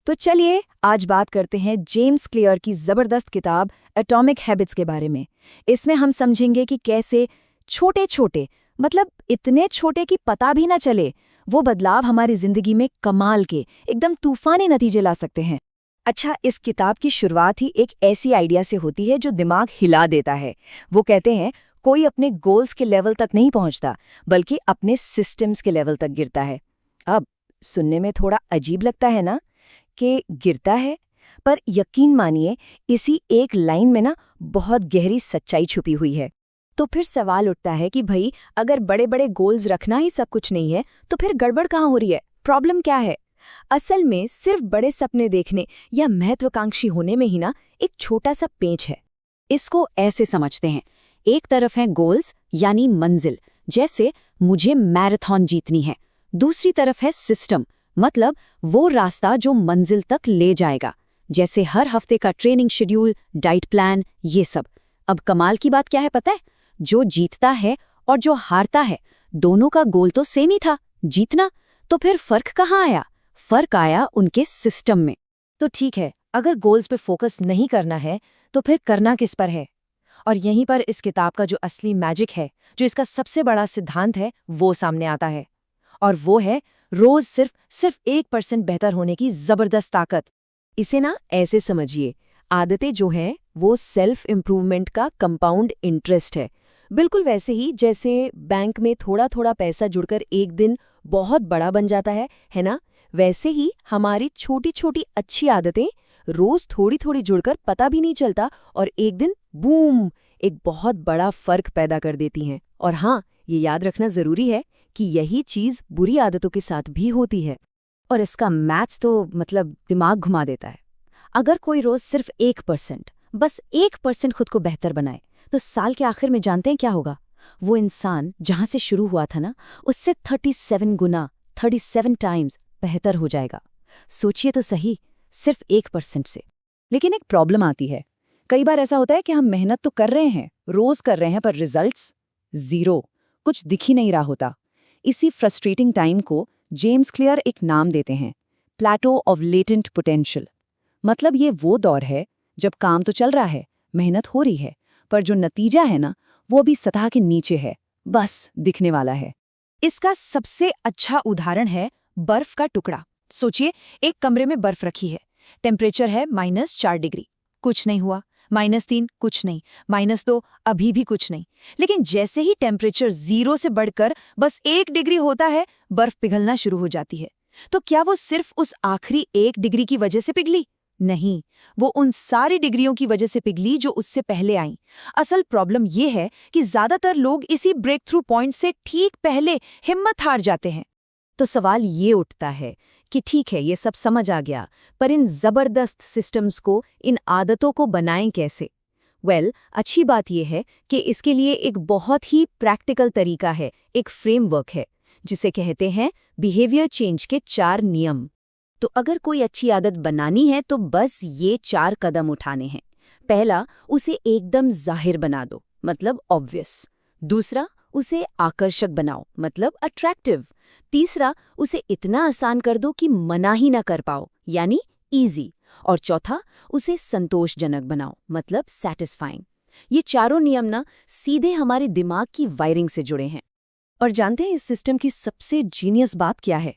तो चलिए आज बात करते हैं जेम्स क्लियर की जबरदस्त किताब एटॉमिक हैबिट्स के बारे में। इसमें हम समझेंगे कि कैसे छोटे छोटे मतलब इतने छोटे कि पता भी ना चले वो बदलाव हमारी जिंदगी में कमाल के एकदम तूफानी नतीजे ला सकते हैं। अच्छा, इस किताब की शुरुआत ही एक ऐसी आइडिया से होती है जो दिमाग हिला देता है। वो कहते हैं कोई अपने गोल्स के लेवल तक नहीं पहुंचता बल्कि अपने सिस्टम्स के लेवल तक गिरता है। अब सुनने में थोड़ा अजीब लगता है ना कि गिरता है, पर यकीन मानिए इसी एक लाइन में ना बहुत गहरी सच्चाई छुपी हुई है। तो फिर सवाल उठता है कि भाई अगर बड़े बड़े गोल्स रखना ही सब कुछ नहीं है तो फिर गड़बड़ कहाँ हो रही है, प्रॉब्लम क्या है? असल में सिर्फ बड़े सपने देखने या महत्वाकांक्षी होने में ही ना एक छोटा सा पेंच है। इसको ऐसे समझते हैं, एक तरफ है गोल्स यानी मंजिल, जैसे मुझे मैराथन जीतनी है। दूसरी तरफ है सिस्टम, मतलब वो रास्ता जो मंजिल तक ले जाएगा, जैसे हर हफ्ते का ट्रेनिंग शेड्यूल, डाइट प्लान, ये सब। अब कमाल की बात क्या है पता है? जो जीतता है और जो हारता है दोनों का गोल तो सेम ही था, जीतना। तो फिर फर्क कहाँ आया? फर्क आया उनके सिस्टम में। तो ठीक है, अगर गोल्स पे फोकस नहीं करना है तो फिर करना किस पर है? और यहीं पर इस किताब का जो असली मैजिक है, जो इसका सबसे बड़ा सिद्धांत है, वो सामने आता है। और वो है रोज सिर्फ 1% बेहतर होने की जबरदस्त ताकत। इसे ना ऐसे समझिए, आदतें जो हैं वो सेल्फ इम्प्रूवमेंट का कंपाउंड इंटरेस्ट है। बिल्कुल वैसे ही जैसे बैंक में थोड़ा थोड़ा पैसा जुड़कर एक दिन बहुत बड़ा बन जाता है ना? वैसे ही हमारी छोटी छोटी अच्छी आदतें रोज थोड़ी थोड़ी जुड़कर पता भी नहीं चलता और एक दिन बूम, एक बहुत बड़ा फर्क पैदा कर देती हैं। और हाँ, ये याद रखना जरूरी है कि यही चीज बुरी आदतों के साथ भी होती है। और इसका मैथ्स तो मतलब दिमाग घुमा देता है। अगर कोई रोज सिर्फ 1%, बस 1% खुद को बेहतर बनाए तो साल के आखिर में जानते हैं क्या होगा? वो इंसान जहां से शुरू हुआ था ना, उससे 37 गुना, 37 टाइम्स बेहतर हो जाएगा। सोचिए तो सही, सिर्फ 1% से। लेकिन एक प्रॉब्लम आती है। कई बार ऐसा होता है कि हम मेहनत तो कर रहे हैं, रोज कर रहे हैं, पर रिजल्ट्स जीरो, कुछ दिख ही नहीं रहा होता। इसी फ्रस्ट्रेटिंग टाइम को जेम्स क्लियर एक नाम देते हैं, प्लेटो ऑफ लेटेंट पोटेंशियल। मतलब ये वो दौर है जब काम तो चल रहा है, मेहनत हो रही है, पर जो नतीजा है ना, वो अभी सतह के नीचे है, बस दिखने वाला है। इसका सबसे अच्छा उदाहरण है बर्फ का टुकड़ा। सोचिए, एक कमरे में बर्फ रखी है, टेम्परेचर है -4 डिग्री, कुछ नहीं हुआ। -3 कुछ नहीं, -2 अभी भी कुछ नहीं। लेकिन जैसे ही टेम्परेचर 0 से बढ़कर बस 1 डिग्री होता है, बर्फ पिघलना शुरू हो जाती है। तो क्या वो सिर्फ उस आखिरी 1 डिग्री की वजह से पिघली? नहीं, वो उन सारी डिग्रियों की वजह से पिघली जो उससे पहले आईं। असल प्रॉब्लम ये है कि ज्यादातर लोग इसी ब्रेक थ्रू पॉइंट से ठीक पहले हिम्मत हार जाते हैं। तो सवाल ये उठता है कि ठीक है, ये सब समझ आ गया, पर इन जबरदस्त सिस्टम्स को, इन आदतों को बनाएं कैसे? अच्छी बात यह है कि इसके लिए एक बहुत ही प्रैक्टिकल तरीका है, एक फ्रेमवर्क है, जिसे कहते हैं बिहेवियर चेंज के 4 नियम। तो अगर कोई अच्छी आदत बनानी है तो बस ये 4 कदम उठाने हैं। पहला, उसे एकदम जाहिर बना दो, मतलब ऑब्वियस। दूसरा, उसे आकर्षक बनाओ, मतलब अट्रैक्टिव। तीसरा, उसे इतना आसान कर दो कि मना ही ना कर पाओ, यानी इजी। और चौथा, उसे संतोषजनक बनाओ, मतलब सैटिस्फाइंग। ये चारों नियम ना सीधे हमारे दिमाग की वायरिंग से जुड़े हैं। और जानते हैं इस सिस्टम की सबसे जीनियस बात क्या है?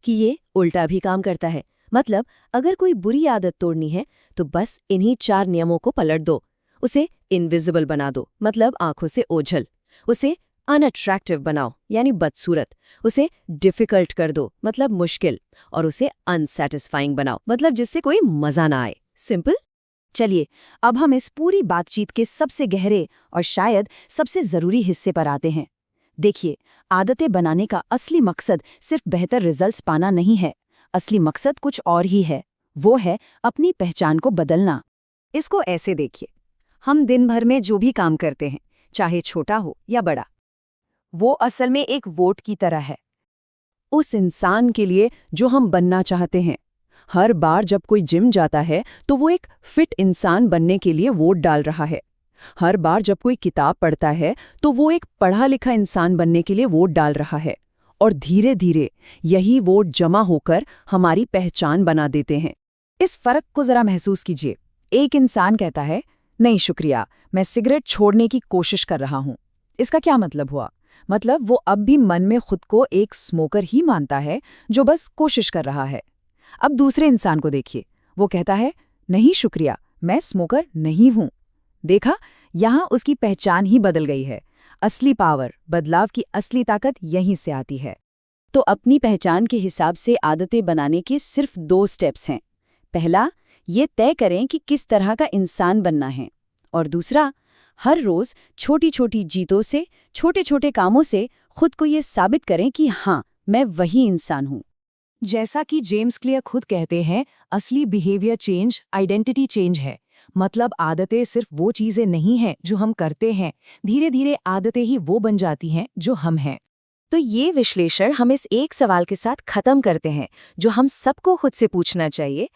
कि ये उल्टा भी काम करता है। मतलब अगर कोई बुरी आदत तोड़नी है तो बस इन्हीं 4 नियमों को पलट दो। उसे इनविजिबल बना दो, मतलब आंखों से ओझल। उसे अनअट्रैक्टिव बनाओ, यानी बदसूरत। उसे डिफिकल्ट कर दो, मतलब मुश्किल। और उसे अनसैटिस्फाइंग बनाओ, मतलब जिससे कोई मजा ना आए। सिंपल। चलिए, अब हम इस पूरी बातचीत के सबसे गहरे और शायद सबसे जरूरी हिस्से पर आते हैं। देखिए, आदतें बनाने का असली मकसद सिर्फ बेहतर रिजल्ट्स पाना नहीं है। असली मकसद कुछ और ही है। वो है अपनी पहचान को बदलना। इसको ऐसे देखिए, हम दिन भर में जो भी काम करते हैं, चाहे छोटा हो या बड़ा, वो असल में एक वोट की तरह है उस इंसान के लिए जो हम बनना चाहते हैं। हर बार जब कोई जिम जाता है तो वो एक फिट इंसान बनने के लिए वोट डाल रहा है। हर बार जब कोई किताब पढ़ता है तो वो एक पढ़ा लिखा इंसान बनने के लिए वोट डाल रहा है। और धीरे धीरे यही वोट जमा होकर हमारी पहचान बना देते हैं। इस फर्क को जरा महसूस कीजिए। एक इंसान कहता है, नहीं शुक्रिया, मैं सिगरेट छोड़ने की कोशिश कर रहा हूं। इसका क्या मतलब हुआ? मतलब वो अब भी मन में खुद को एक स्मोकर ही मानता है जो बस कोशिश कर रहा है। अब दूसरे इंसान को देखिए, वो कहता है, नहीं शुक्रिया, मैं स्मोकर नहीं हूं। देखा, यहां उसकी पहचान ही बदल गई है। असली पावर, बदलाव की असली ताकत यहीं से आती है। तो अपनी पहचान के हिसाब से आदतें बनाने के सिर्फ 2 स्टेप्स हैं। पहला, ये तय करें कि किस तरह का इंसान बनना है। और दूसरा, हर रोज छोटी छोटी जीतों से, छोटे छोटे कामों से खुद को ये साबित करें कि हाँ, मैं वही इंसान हूँ। जैसा कि जेम्स क्लियर खुद कहते हैं, असली बिहेवियर चेंज आइडेंटिटी चेंज है। मतलब आदतें सिर्फ वो चीजें नहीं हैं जो हम करते हैं, धीरे धीरे आदतें ही वो बन जाती हैं जो हम हैं। तो ये विश्लेषण हम इस एक सवाल के साथ खत्म करते हैं जो हम सबको खुद से पूछना चाहिए,